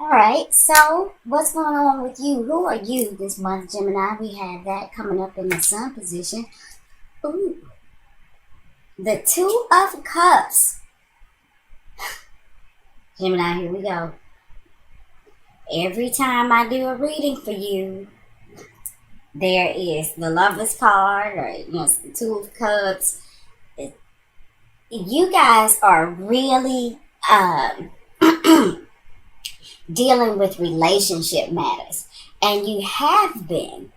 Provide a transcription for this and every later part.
Alright, so what's going on with you? Who are you this month, Gemini? We have that coming up in the sun position. Ooh, the Two of Cups. Gemini, here we go. Every time I do a reading for you, there is the Lover's card or the Two of Cups. You guys are really dealing with relationship matters. And you have been.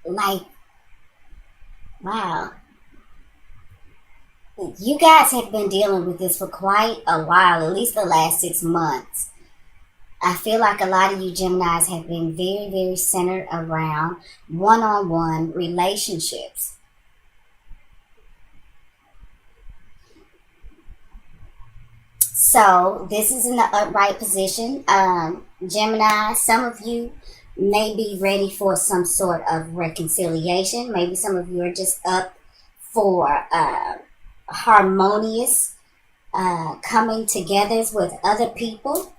Like, wow. You guys have been dealing with this for quite a while, at least the last 6 months. I feel like a lot of you Geminis have been very, very centered around one-on-one relationships. So this is in the upright position. Gemini, some of you may be ready for some sort of reconciliation. Maybe some of you are just up for harmonious coming together with other people.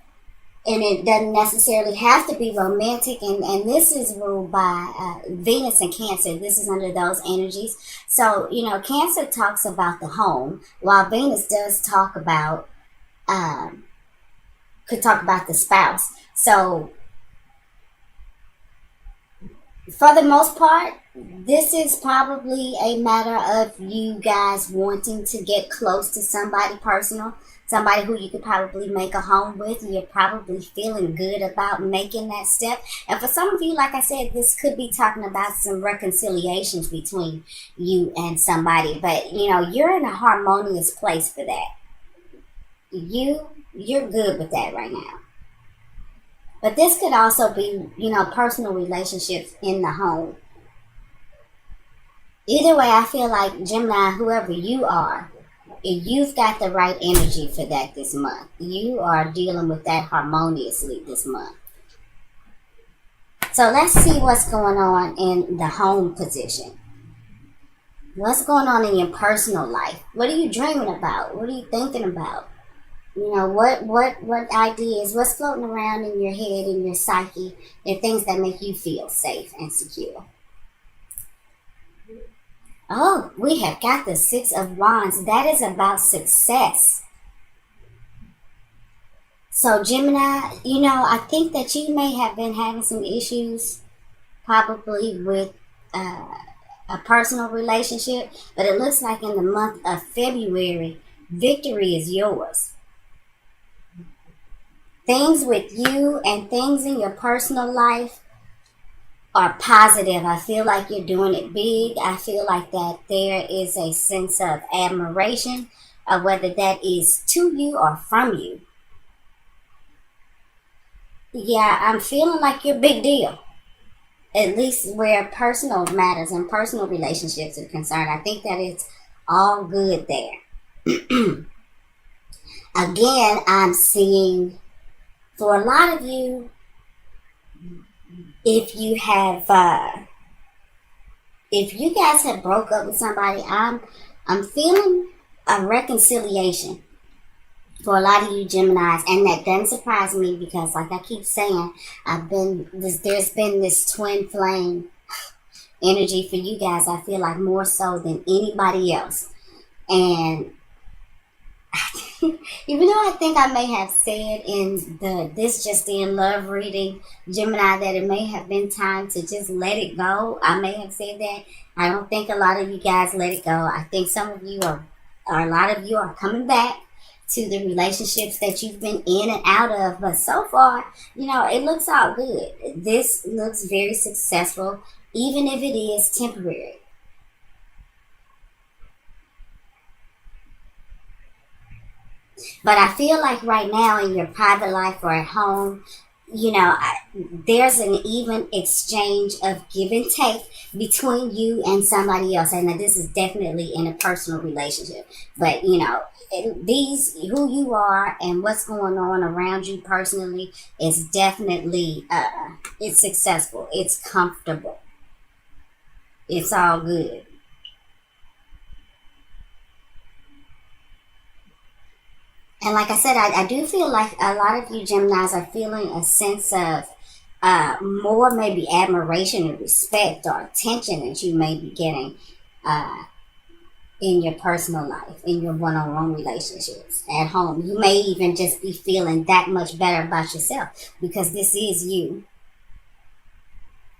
And it doesn't necessarily have to be romantic. And this is ruled by Venus and Cancer. This is under those energies. So, Cancer talks about the home, while Venus does talk about could talk about the spouse. So for the most part, this is probably a matter of you guys wanting to get close to somebody personal, somebody who you could probably make a home with. You're probably feeling good about making that step. And for some of you, like I said, this could be talking about some reconciliations between you and somebody. But, you're in a harmonious place for that. You're good with that right now. But this could also be, personal relationships in the home. Either way, I feel like Gemini, whoever you are, you've got the right energy for that this month. You are dealing with that harmoniously this month. So let's see what's going on in the home position. What's going on in your personal life? What are you dreaming about? What are you thinking about? What ideas, what's floating around in your head, in your psyche, and things that make you feel safe and secure. Oh, we have got the Six of Wands. That is about success. So Gemini, I think that you may have been having some issues probably with a personal relationship, but it looks like in the month of February, victory is yours. Things with you and things in your personal life are positive. I feel like you're doing it big. I feel like that there is a sense of admiration, whether that is to you or from you. Yeah, I'm feeling like you're a big deal. At least where personal matters and personal relationships are concerned. I think that it's all good there. Again, I'm seeing for a lot of you, if you guys have broke up with somebody, I'm feeling a reconciliation for a lot of you Geminis, and that doesn't surprise me because, like I keep saying, there's been this twin flame energy for you guys. I feel like more so than anybody else, and even though I think I may have said in this just in love reading, Gemini, that it may have been time to just let it go. I may have said that. I don't think a lot of you guys let it go. I think some of you or a lot of you are coming back to the relationships that you've been in and out of. But so far, it looks all good. This looks very successful, even if it is temporary. But I feel like right now in your private life or at home, there's an even exchange of give and take between you and somebody else. And this is definitely in a personal relationship. But, these, who you are and what's going on around you personally is definitely, it's successful. It's comfortable. It's all good. And like I said, I do feel like a lot of you Geminis are feeling a sense of more maybe admiration and respect or attention that you may be getting in your personal life, in your one-on-one relationships, at home. You may even just be feeling that much better about yourself because this is you,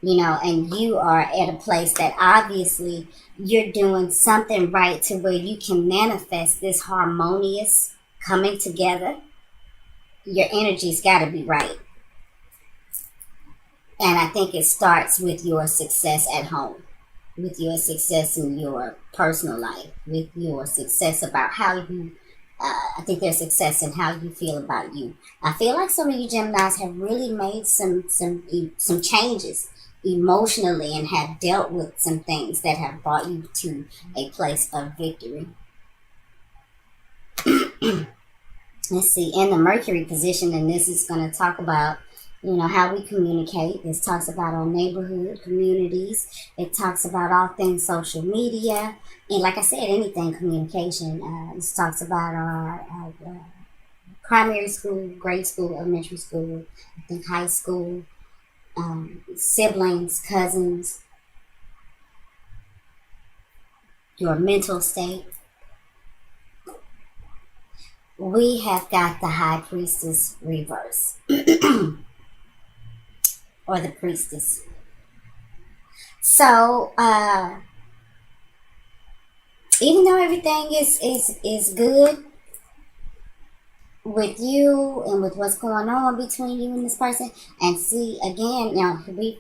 and you are at a place that obviously you're doing something right to where you can manifest this harmonious coming together. Your energy's got to be right. And I think it starts with your success at home, with your success in your personal life, with your success about how you, I think there's success in how you feel about you. I feel like some of you Geminis have really made some changes emotionally and have dealt with some things that have brought you to a place of victory. Let's see, in the Mercury position, and this is going to talk about, how we communicate. This talks about our neighborhood, communities. It talks about all things social media. And like I said, anything communication. This talks about our primary school, grade school, elementary school, I think high school, siblings, cousins, your mental state. We have got the High Priestess reverse. Or the Priestess. So, even though everything is good with you and with what's going on between you and this person, and see, again,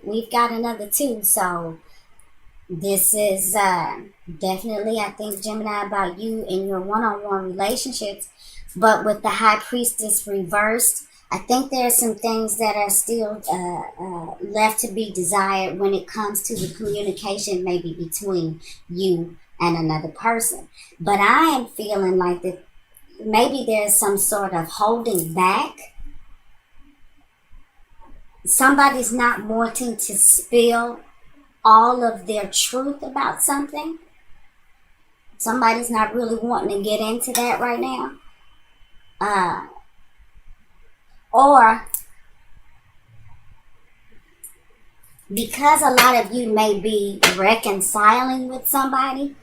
we've got another two, so this is definitely, I think, Gemini, about you and your one-on-one relationships. But with the High Priestess reversed, I think there are some things that are still left to be desired when it comes to the communication maybe between you and another person. But I am feeling like that maybe there's some sort of holding back. Somebody's not wanting to spill all of their truth about something. Somebody's not really wanting to get into that right now. Or because a lot of you may be reconciling with somebody,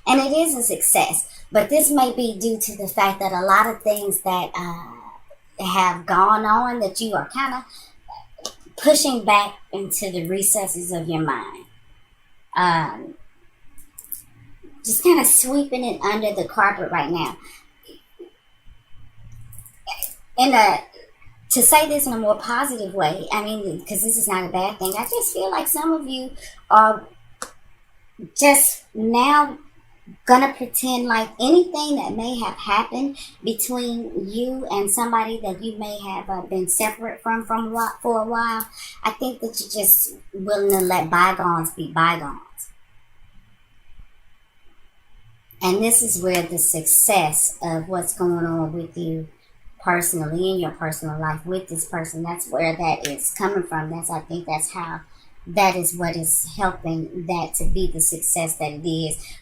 and it is a success, but this may be due to the fact that a lot of things that have gone on that you are kind of pushing back into the recesses of your mind. Just kind of sweeping it under the carpet right now. To say this in a more positive way, I mean, because this is not a bad thing, I just feel like some of you are just now gonna pretend like anything that may have happened between you and somebody that you may have been separate from for a while. I think that you're just willing to let bygones be bygones. And this is where the success of what's going on with you personally in your personal life with this person, that's where that is coming from. I think that's how, that is what is helping that to be the success that it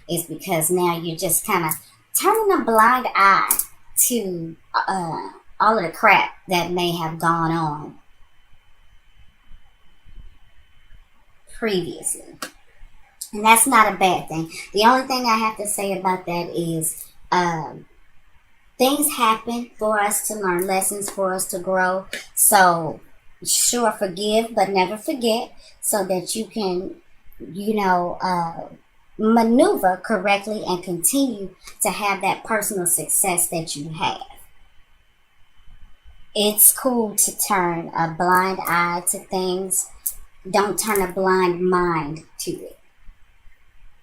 is because now you're just kind of turning a blind eye to all of the crap that may have gone on previously. And that's not a bad thing. The only thing I have to say about that is things happen for us to learn lessons, for us to grow. So sure, forgive, but never forget, so that you can, maneuver correctly and continue to have that personal success that you have. It's cool to turn a blind eye to things. Don't turn a blind mind to it.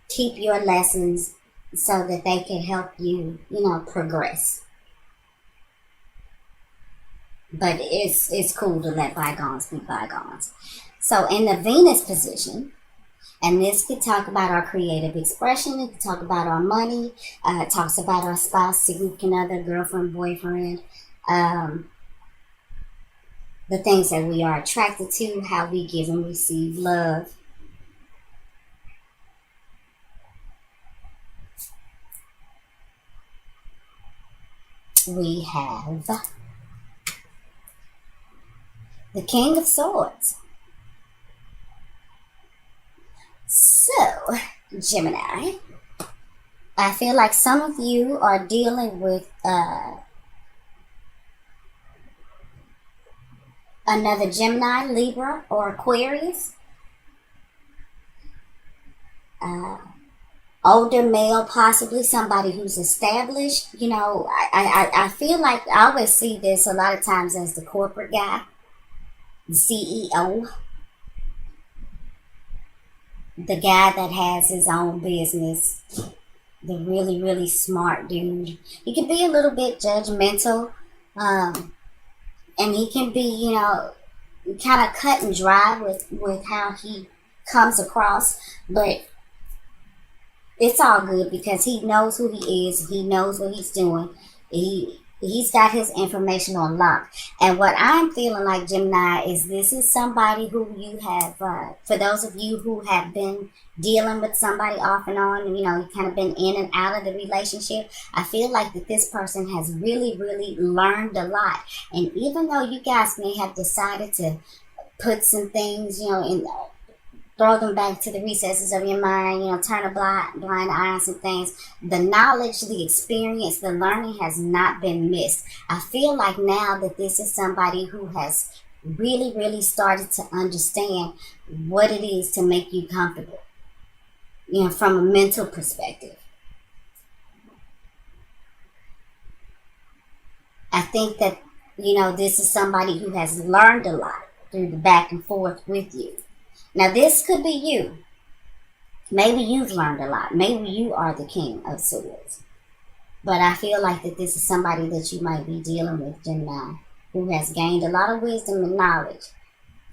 Keep your lessons so that they can help you, progress. But it's cool to let bygones be bygones. So in the Venus position, and this could talk about our creative expression, it could talk about our money, it talks about our spouse, significant other, girlfriend, boyfriend, the things that we are attracted to, how we give and receive love. we have the King of Swords. So, Gemini, I feel like some of you are dealing with another Gemini, Libra, or Aquarius. Older male, possibly somebody who's established. You know, I feel like I always see this a lot of times as the corporate guy, the CEO, the guy that has his own business, the really, really smart dude. He can be a little bit judgmental, and he can be, you know, kind of cut and dry with how he comes across, but it's all good because he knows who he is. He knows what he's doing. He's got his information on lock. And what I'm feeling like, Gemini, is this is somebody who you have, for those of you who have been dealing with somebody off and on, you know, you kind of been in and out of the relationship. I feel like that this person has really, really learned a lot. And even though you guys may have decided to put some things, you know, in, throw them back to the recesses of your mind, you know, turn a blind eye on some things. The knowledge, the experience, the learning has not been missed. I feel like now that this is somebody who has really, really started to understand what it is to make you comfortable, you know, from a mental perspective. I think that, you know, this is somebody who has learned a lot through the back and forth with you. Now, this could be you. Maybe you've learned a lot. Maybe you are the King of Swords. But I feel like that this is somebody that you might be dealing with, Gemini, who has gained a lot of wisdom and knowledge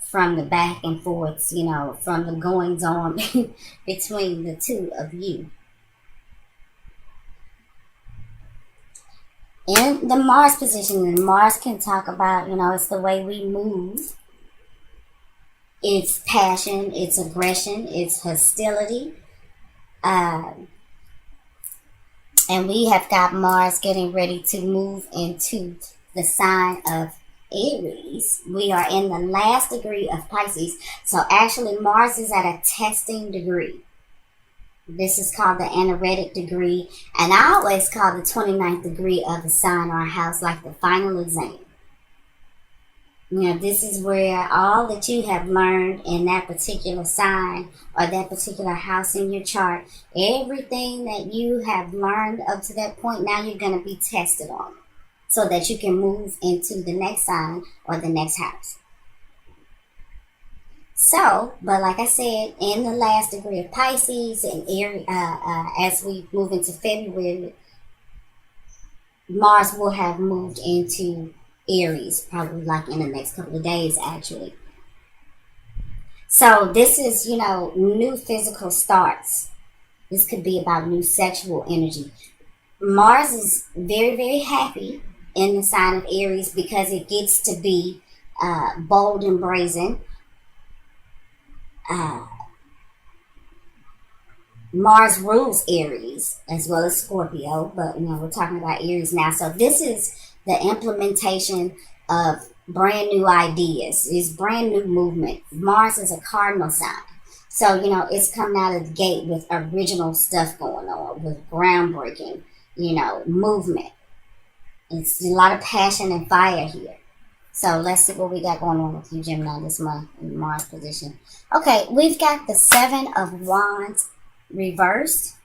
from the back and forths, you know, from the goings on between the two of you. In the Mars position, and Mars can talk about, you know, it's the way we move. It's passion, it's aggression, it's hostility. And we have got Mars getting ready to move into the sign of Aries. We are in the last degree of Pisces. So actually Mars is at a testing degree. This is called the energetic degree. And I always call the 29th degree of the sign or house like the final exam. You know, this is where all that you have learned in that particular sign or that particular house in your chart, everything that you have learned up to that point, now you're going to be tested on so that you can move into the next sign or the next house. So, but like I said, in the last degree of Pisces and Aries, as we move into February, Mars will have moved into Aries, probably like in the next couple of days, actually. So this is, you know, new physical starts. This could be about new sexual energy. Mars is very, very happy in the sign of Aries because it gets to be bold and brazen. Mars rules Aries as well as Scorpio, but, you know, we're talking about Aries now. So this is the implementation of brand new ideas. It's brand new movement. Mars is a cardinal sign. So, you know, it's coming out of the gate with original stuff going on, with groundbreaking, you know, movement. It's a lot of passion and fire here. So let's see what we got going on with you, Gemini, this month in Mars position. Okay, we've got the Seven of Wands reversed.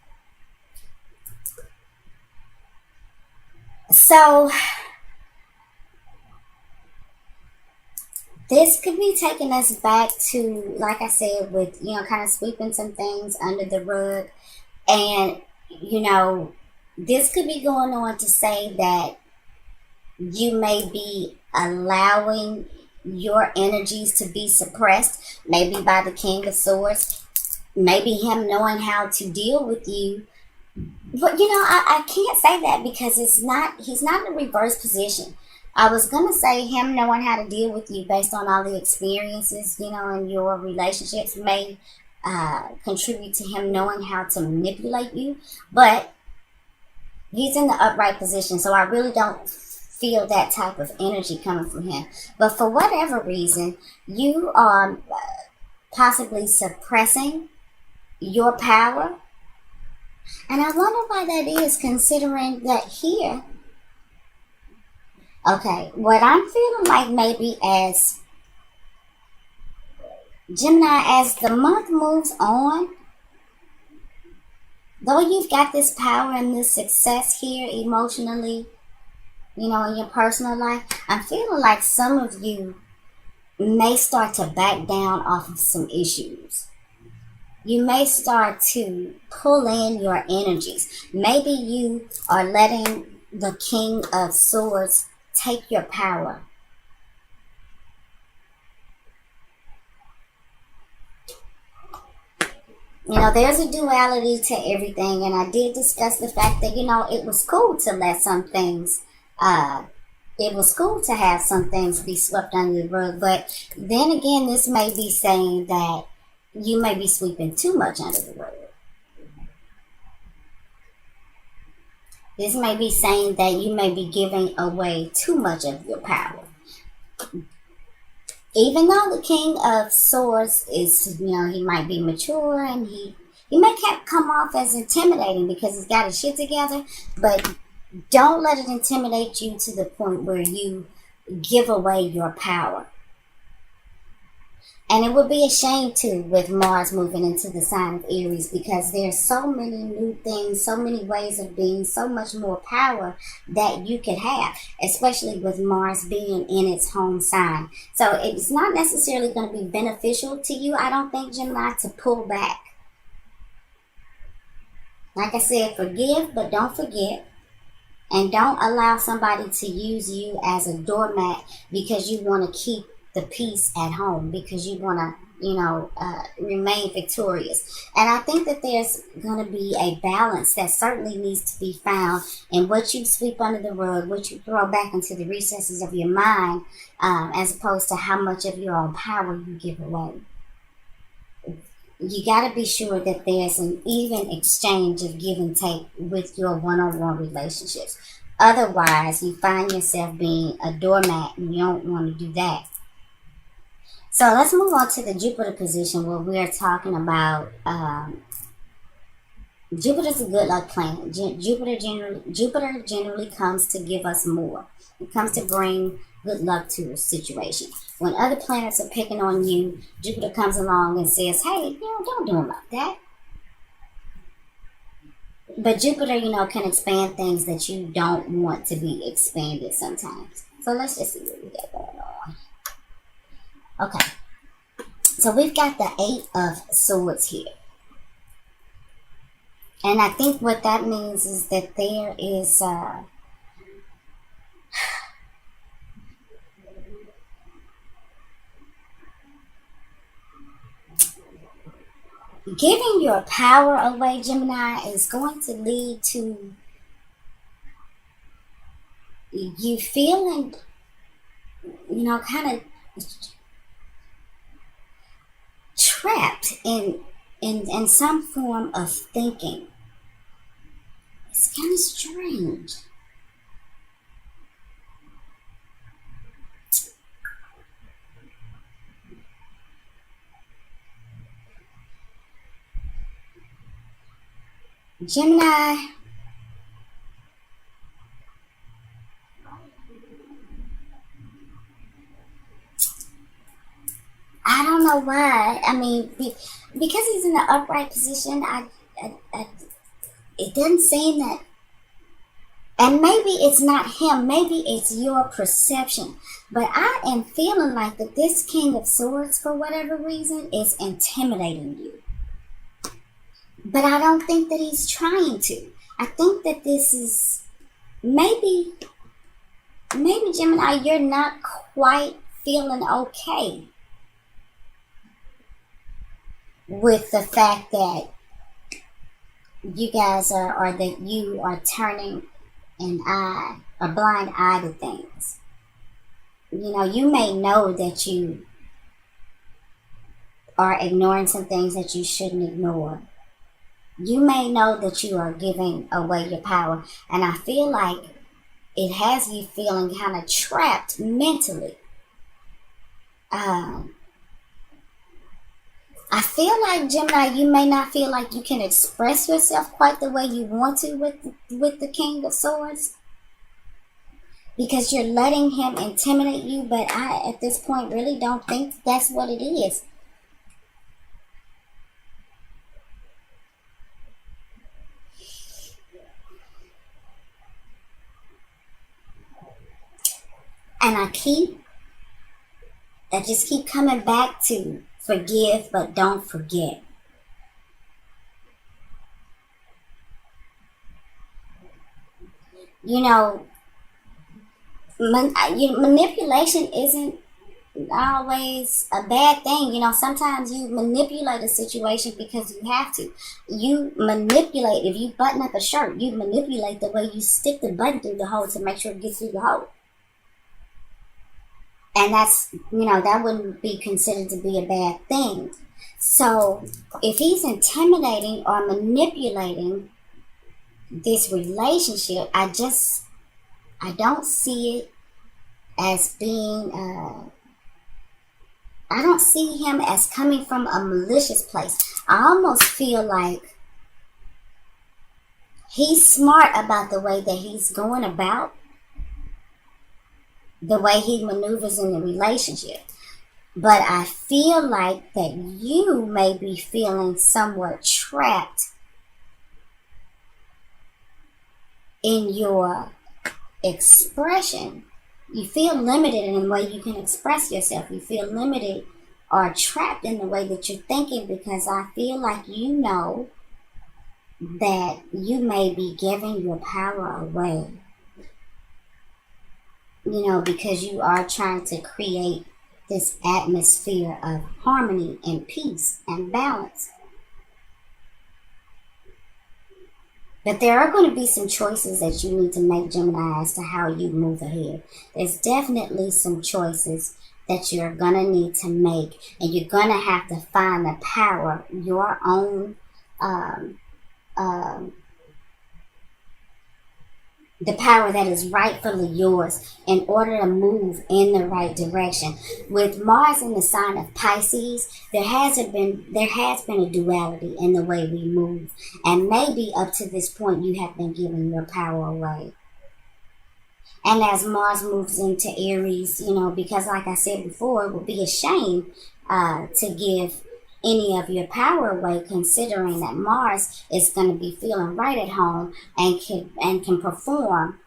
So this could be taking us back to, like I said, with, you know, kind of sweeping some things under the rug. And, you know, this could be going on to say that you may be allowing your energies to be suppressed, maybe by the King of Swords, maybe him knowing how to deal with you. But, you know, I can't say that because he's not in a reverse position. I was going to say him knowing how to deal with you based on all the experiences, you know, in your relationships may contribute to him knowing how to manipulate you. But He's in the upright position, so I really don't feel that type of energy coming from him. But for whatever reason, you are possibly suppressing your power. And I wonder why that is, considering that here, okay, what I'm feeling like maybe as Gemini, as the month moves on, though you've got this power and this success here emotionally, in your personal life, I'm feeling like some of you may start to back down off of some issues. You may start to pull in your energies. Maybe you are letting the King of Swords take your power. There's a duality to everything, and I did discuss the fact that, it was cool to let some things it was cool to have some things be swept under the rug, but then again, this may be saying that you may be sweeping too much under the rug. This may be saying that you may be giving away too much of your power. Even though the King of Swords is, he might be mature and he may come off as intimidating because he's got his shit together, but don't let it intimidate you to the point where you give away your power. And it would be a shame too with Mars moving into the sign of Aries, because there's so many new things, so many ways of being, so much more power that you could have, especially with Mars being in its home sign. So it's not necessarily going to be beneficial to you, I don't think, Gemini, to pull back. Like I said, forgive, but don't forget. And don't allow somebody to use you as a doormat because you want to keep the peace at home, because you want to, remain victorious. And I think that there's going to be a balance that certainly needs to be found in what you sweep under the rug, what you throw back into the recesses of your mind, as opposed to how much of your own power you give away. You got to be sure that there's an even exchange of give and take with your one-on-one relationships. Otherwise, you find yourself being a doormat, and you don't want to do that. So let's move on to the Jupiter position, where we're talking about Jupiter's a good luck planet. Jupiter generally comes to give us more. It comes to bring good luck to a situation. When other planets are picking on you, Jupiter comes along and says, hey, don't do them like that. But Jupiter, can expand things that you don't want to be expanded sometimes. So let's just see what we got going on. Okay. So we've got the 8 of Swords here. And I think what that means is that there is giving your power away, Gemini, is going to lead to you feeling, kind of trapped in some form of thinking. It's kind of strange. Gemini, I don't know why. I mean, because he's in the upright position, it doesn't seem that. And maybe it's not him. Maybe it's your perception. But I am feeling like that this King of Swords, for whatever reason, is intimidating you. But I don't think that he's trying to. I think that this is maybe Gemini, you're not quite feeling okay with the fact that you guys are, or that you are turning a blind eye to things. You may know that you are ignoring some things that you shouldn't ignore. You may know that you are giving away your power, and I feel like it has you feeling kind of trapped mentally. I feel like, Gemini, you may not feel like you can express yourself quite the way you want to with the King of Swords, because you're letting him intimidate you, but I, at this point, really don't think that's what it is. And I just keep coming back to forgive, but don't forget. You know, manipulation isn't always a bad thing. You know, sometimes you manipulate a situation because you have to. You manipulate, if you button up a shirt, you manipulate the way you stick the button through the hole to make sure it gets through the hole. And that's, that wouldn't be considered to be a bad thing. So if he's intimidating or manipulating this relationship, I don't see it as being, I don't see him as coming from a malicious place. I almost feel like he's smart about the way that he's going about the way he maneuvers in the relationship. But I feel like that you may be feeling somewhat trapped in your expression. You feel limited in the way you can express yourself. You feel limited or trapped in the way that you're thinking, because I feel like you know that you may be giving your power away. Because you are trying to create this atmosphere of harmony and peace and balance. But there are going to be some choices that you need to make, Gemini, as to how you move ahead. There's definitely some choices that you're going to need to make, and you're going to have to find the power, your own the power that is rightfully yours in order to move in the right direction. With Mars in the sign of Pisces, there has been a duality in the way we move, and maybe up to this point you have been giving your power away. And as Mars moves into Aries, because like I said before, it would be a shame to give any of your power away, considering that Mars is going to be feeling right at home and can perform,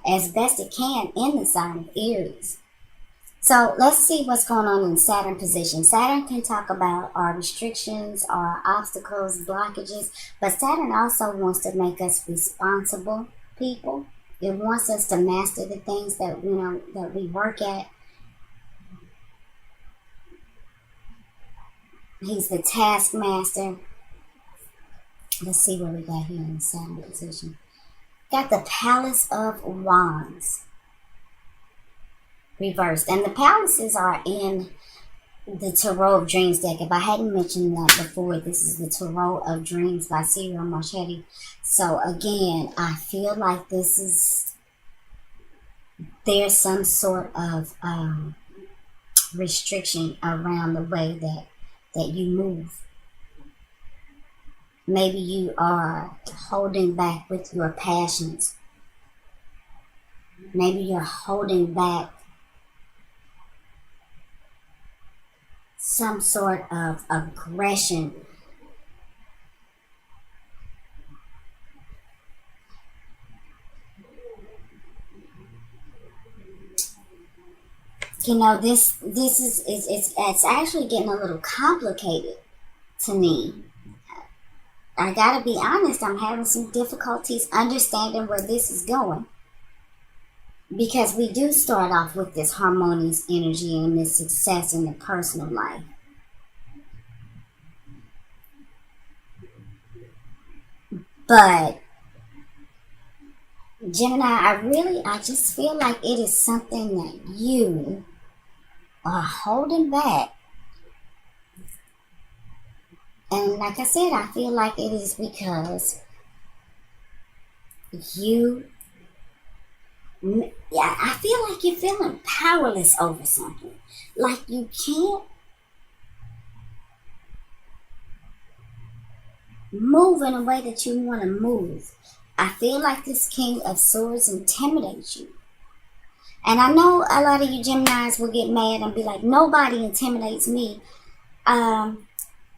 as best it can in the sign of Aries. So let's see what's going on in Saturn position. Saturn can talk about our restrictions, our obstacles, blockages, but Saturn also wants to make us responsible people. It wants us to master the things that that we work at. He's the taskmaster. Let's see what we got here in Saturn position. Got the Palace of Wands reversed. And the palaces are in the Tarot of Dreams deck. If I hadn't mentioned that before, this is the Tarot of Dreams by Cyril Marchetti. So again, I feel like there's some sort of restriction around the way that you move. Maybe you are holding back with your passions. Maybe you're holding back some sort of aggression. This is it's actually getting a little complicated to me. I gotta be honest, I'm having some difficulties understanding where this is going, because we do start off with this harmonious energy and this success in the personal life. But Gemini, I just feel like it is something that you are holding back. And like I said, I feel like it is because you, yeah, I feel like you're feeling powerless over something. Like you can't move in a way that you want to move. I feel like this King of Swords intimidates you. And I know a lot of you Geminis will get mad and be like, nobody intimidates me. Um,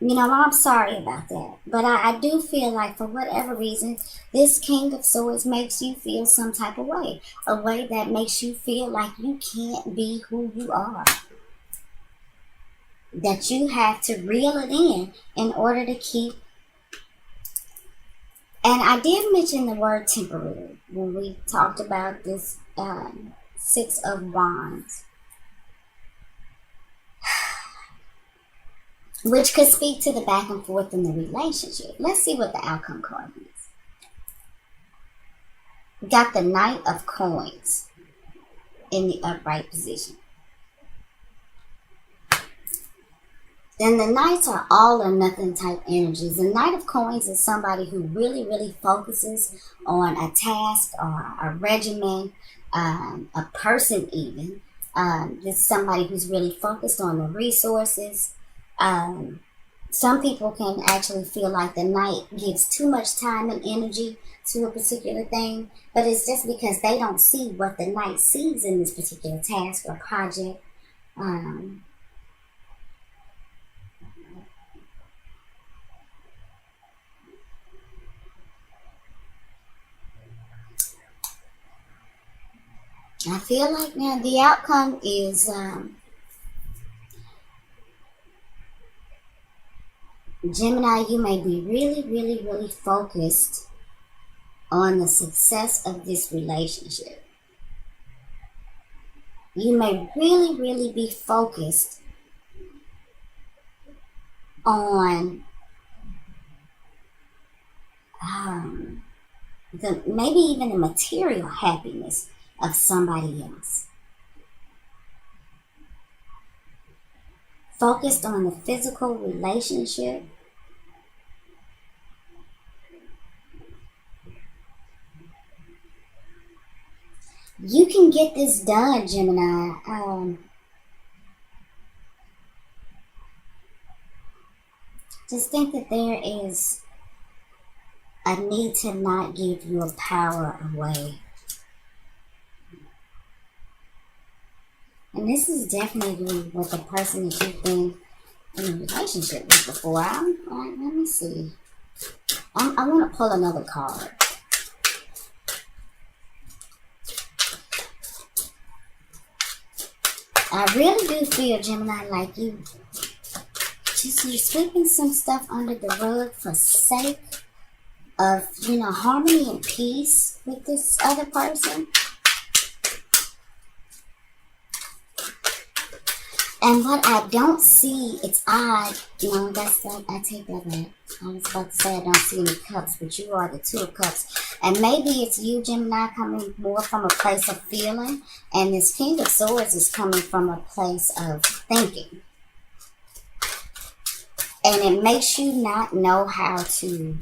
I'm sorry about that. But I do feel like for whatever reason, this King of Swords makes you feel some type of way. A way that makes you feel like you can't be who you are. That you have to reel it in order to keep. And I did mention the word temporary when we talked about this Six of Wands, which could speak to the back and forth in the relationship. Let's see what the outcome card is. We got the Knight of Coins in the upright position. Then the Knights are all or nothing type energies. The Knight of Coins is somebody who really, really focuses on a task or a regimen, a person even. This is somebody who's really focused on the resources. Some people can actually feel like the Knight gives too much time and energy to a particular thing, but it's just because they don't see what the Knight sees in this particular task or project. I feel like now the outcome is Gemini, you may be really, really, really focused on the success of this relationship. You may really, really be focused on maybe even the material happiness of somebody else. Focused on the physical relationship. You can get this done, Gemini. Just think that there is a need to not give your power away. And this is definitely what the person that you've been in a relationship with before. Let me see. I want to pull another card. I really do feel, Gemini, like you're sweeping some stuff under the rug for sake of, harmony and peace with this other person. And what I don't see, it's odd. I take that back. I was about to say I don't see any cups, but you are the Two of Cups. And maybe it's you, Gemini, coming more from a place of feeling. And this King of Swords is coming from a place of thinking. And it makes you not know how to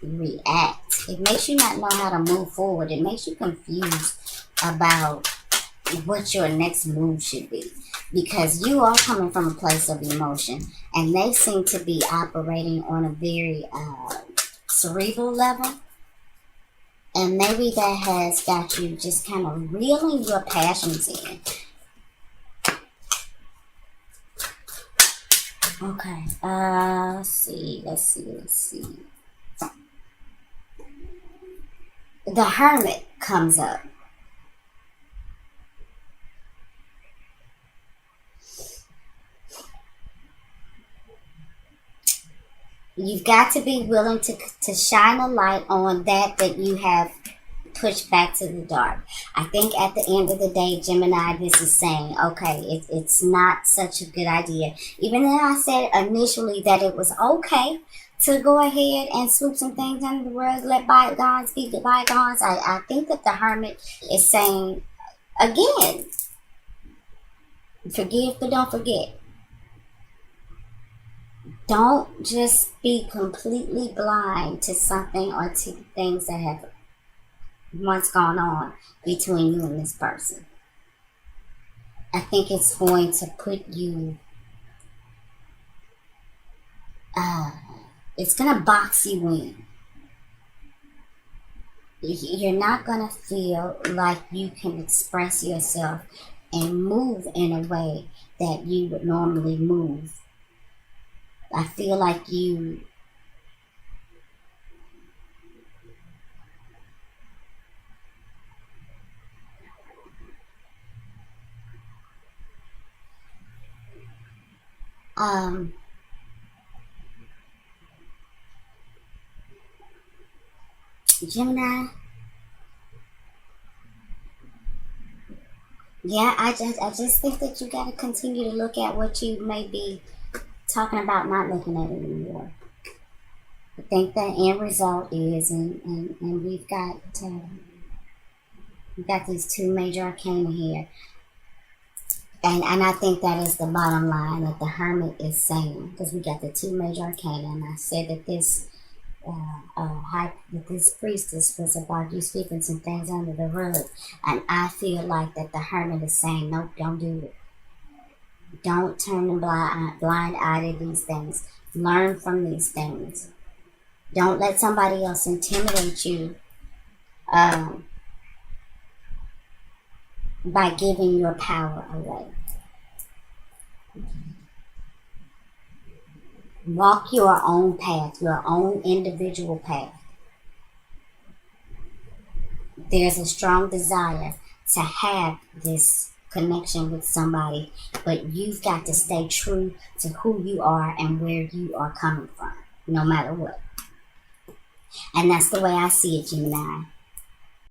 react. It makes you not know how to move forward. It makes you confused about what your next move should be. Because you are coming from a place of emotion, and they seem to be operating on a very cerebral level. And maybe that has got you just kind of reeling your passions in. Okay, let's see. The Hermit comes up. You've got to be willing to shine a light on that you have pushed back to the dark. I think at the end of the day, Gemini, this is saying, okay, it's not such a good idea. Even though I said initially that it was okay to go ahead and swoop some things under the rug, let bygones be bygones, I think that the Hermit is saying, again, forgive but don't forget. Don't just be completely blind to something or to things that have once gone on between you and this person. I think it's going to put you, it's going to box you in. You're not going to feel like you can express yourself and move in a way that you would normally move. I feel like you Gemini. Yeah, I just think that you got to continue to look at what you may be talking about not looking at it anymore. I think the end result is, and we've got these two major arcana here, and I think that is the bottom line that the Hermit is saying, because we got the two major arcana, and I said that that this priestess was about you sweeping some things under the rug, and I feel like that the Hermit is saying, nope, don't do it. Don't turn a blind eye to these things. Learn from these things. Don't let somebody else intimidate you by giving your power away. Walk your own path, your own individual path. There's a strong desire to have this connection with somebody, but you've got to stay true to who you are and where you are coming from, no matter what. And that's the way I see it, Gemini.